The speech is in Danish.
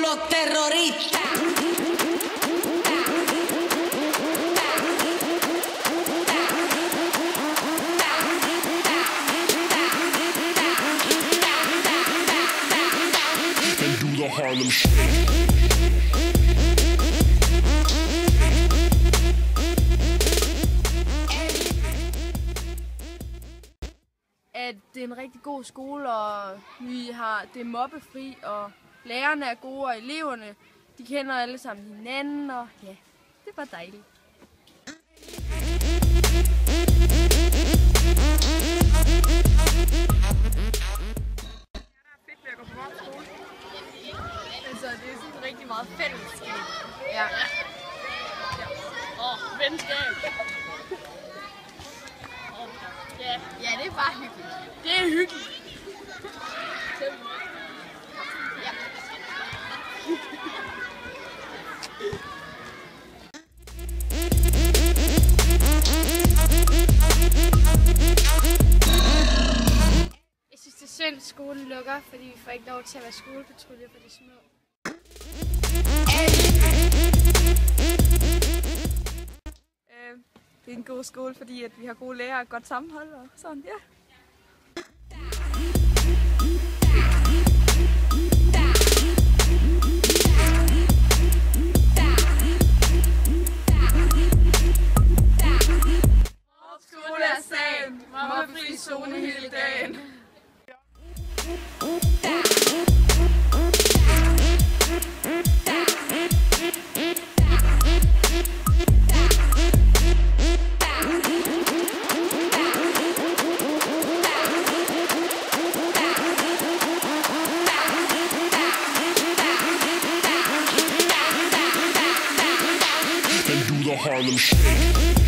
los terroristas. And do the Harlem Shake. At det er en rigtig god skole, og det er mobbefri, og lærerne er gode, og eleverne, de kender alle sammen hinanden, og ja, det var dejligt. Fedt ved at gå på vores skole. Altså, det er sådan rigtig meget fællesskab. Ja. Og venskab. Ja, det er bare hyggeligt. Det er hyggeligt. Ja. Jeg synes, det er synd, at skolen lukker, fordi vi får ikke lov til at være skolepatrulje for de små. Det er en god skole, fordi at vi har gode lærere og godt sammenhold og sådan, ja. Vores skole er sagen. Mobbefri zone hele dagen. And do the Harlem Shake.